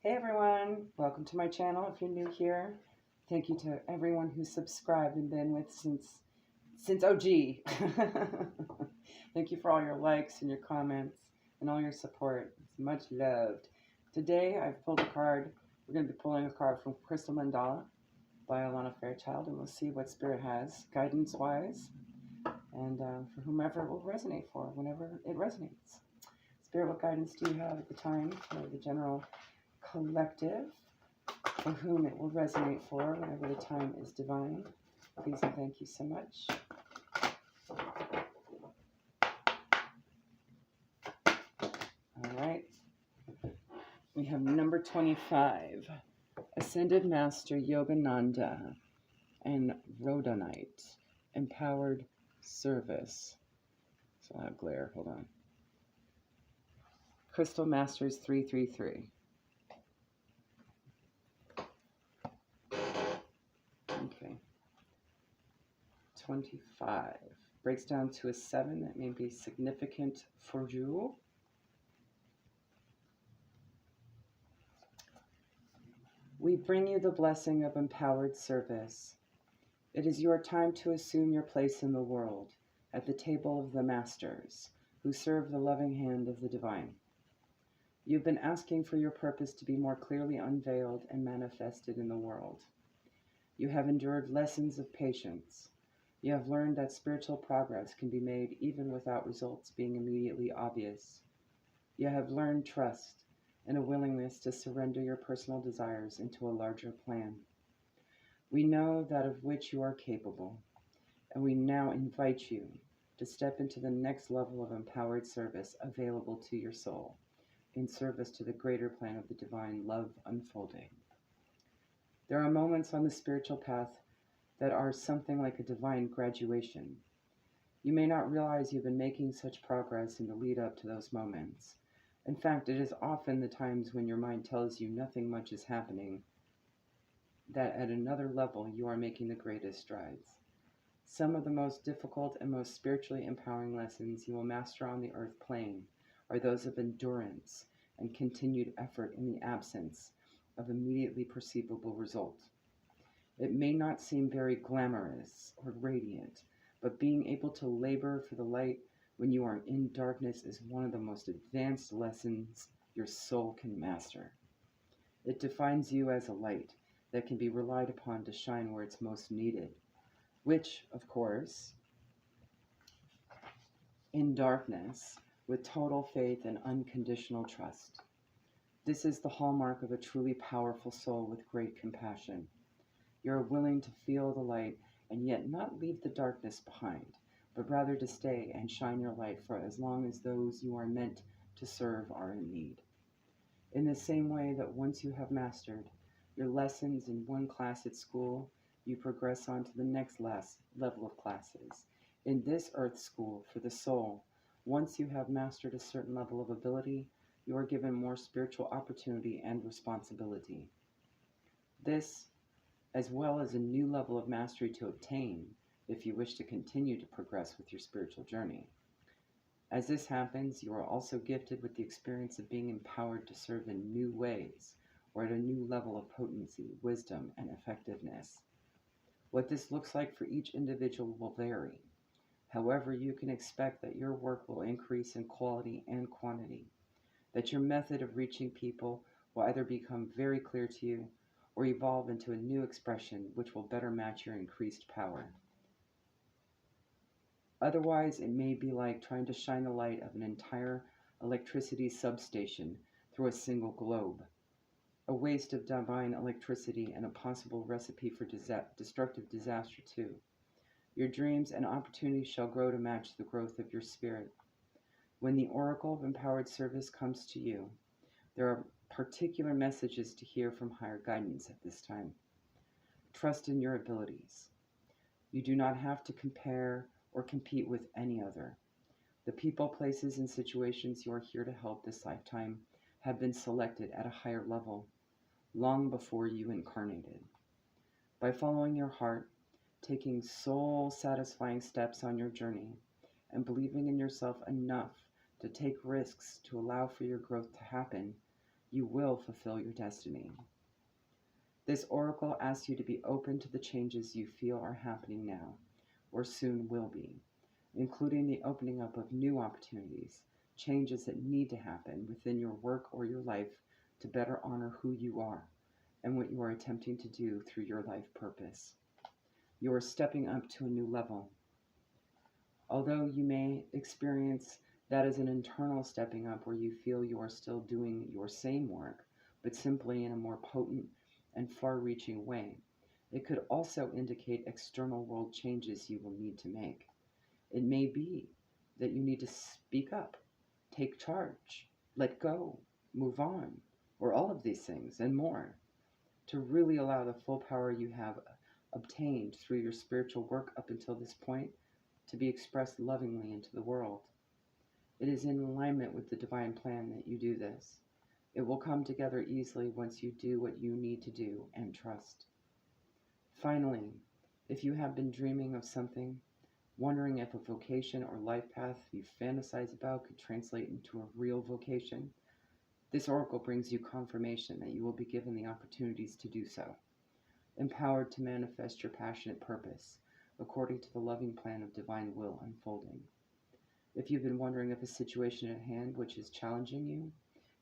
Hey everyone, welcome to my channel. If you're new here, thank you to everyone who's subscribed and been with since OG. Thank you for all your likes and your comments and all your support. It's much loved. Today I've pulled a card. We're going to be pulling a card from Crystal Mandala by Alana Fairchild, and we'll see what Spirit has guidance-wise, and for whomever it will resonate for, whenever it resonates. Spirit, what guidance do you have at the time for the general collective, for whom it will resonate for whenever the time is divine? Please and thank you so much. All right. We have number 25, Ascended Master Yogananda and Rhodonite, Empowered Service. So I'll have Clair, hold on. Crystal Masters 333. Okay. 25 breaks down to a 7. That may be significant for you. We bring you the blessing of empowered service. It is your time to assume your place in the world at the table of the masters who serve the loving hand of the divine. You've been asking for your purpose to be more clearly unveiled and manifested in the world. You have endured lessons of patience. You have learned that spiritual progress can be made even without results being immediately obvious. You have learned trust and a willingness to surrender your personal desires into a larger plan. We know that of which you are capable, and we now invite you to step into the next level of empowered service available to your soul, in service to the greater plan of the divine love unfolding. There are moments on the spiritual path that are something like a divine graduation. You may not realize you've been making such progress in the lead up to those moments. In fact, it is often the times when your mind tells you nothing much is happening that at another level you are making the greatest strides. Some of the most difficult and most spiritually empowering lessons you will master on the earth plane are those of endurance and continued effort in the absence of immediately perceivable result. It may not seem very glamorous or radiant, but being able to labor for the light when you are in darkness is one of the most advanced lessons your soul can master. It defines you as a light that can be relied upon to shine where it's most needed, which, of course, in darkness, with total faith and unconditional trust. This is the hallmark of a truly powerful soul with great compassion. You're willing to feel the light and yet not leave the darkness behind, but rather to stay and shine your light for as long as those you are meant to serve are in need. In the same way that once you have mastered your lessons in one class at school, you progress on to the next level of classes. In this earth school for the soul, once you have mastered a certain level of ability, you are given more spiritual opportunity and responsibility. This, as well as a new level of mastery to obtain if you wish to continue to progress with your spiritual journey. As this happens, you are also gifted with the experience of being empowered to serve in new ways or at a new level of potency, wisdom, and effectiveness. What this looks like for each individual will vary. However, you can expect that your work will increase in quality and quantity, that your method of reaching people will either become very clear to you or evolve into a new expression which will better match your increased power. Otherwise, it may be like trying to shine the light of an entire electricity substation through a single globe, a waste of divine electricity and a possible recipe for destructive disaster too. Your dreams and opportunities shall grow to match the growth of your spirit. When the oracle of empowered service comes to you, there are particular messages to hear from higher guidance at this time. Trust in your abilities. You do not have to compare or compete with any other. The people, places, and situations you are here to help this lifetime have been selected at a higher level long before you incarnated. By following your heart, taking soul-satisfying steps on your journey, and believing in yourself enough to take risks to allow for your growth to happen, You will fulfill your destiny. This oracle asks you to be open to the changes you feel are happening now, or soon will be, including the opening up of new opportunities, changes that need to happen within your work or your life to better honor who you are and what you are attempting to do through your life purpose. You are stepping up to a new level. Although you may experience that as an internal stepping up where you feel you are still doing your same work, but simply in a more potent and far-reaching way, it could also indicate external world changes you will need to make. It may be that you need to speak up, take charge, let go, move on, or all of these things and more, to really allow the full power you have obtained through your spiritual work up until this point to be expressed lovingly into the world. It is in alignment with the divine plan that you do this. It will come together easily once you do what you need to do and trust. Finally, if you have been dreaming of something, wondering if a vocation or life path you fantasize about could translate into a real vocation, this oracle brings you confirmation that you will be given the opportunities to do so, empowered to manifest your passionate purpose according to the loving plan of divine will unfolding. If you've been wondering if a situation at hand which is challenging you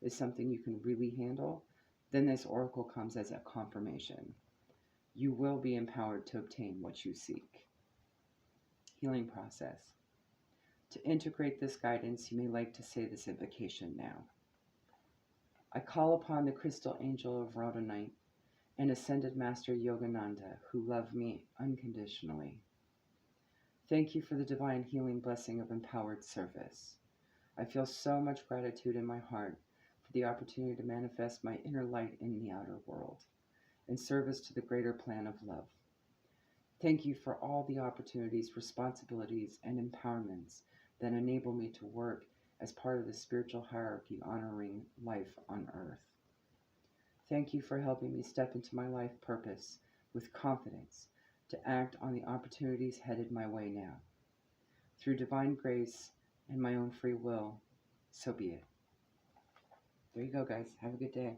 is something you can really handle, then this oracle comes as a confirmation. You will be empowered to obtain what you seek. Healing process. To integrate this guidance, you may like to say this invocation now. I call upon the crystal angel of Rhodonite and ascended master Yogananda, who love me unconditionally. Thank you for the divine healing blessing of empowered service. I feel so much gratitude in my heart for the opportunity to manifest my inner light in the outer world, in service to the greater plan of love. Thank you for all the opportunities, responsibilities, and empowerments that enable me to work as part of the spiritual hierarchy honoring life on earth. Thank you for helping me step into my life purpose with confidence to act on the opportunities headed my way now. Through divine grace and my own free will, so be it. There you go, guys. Have a good day.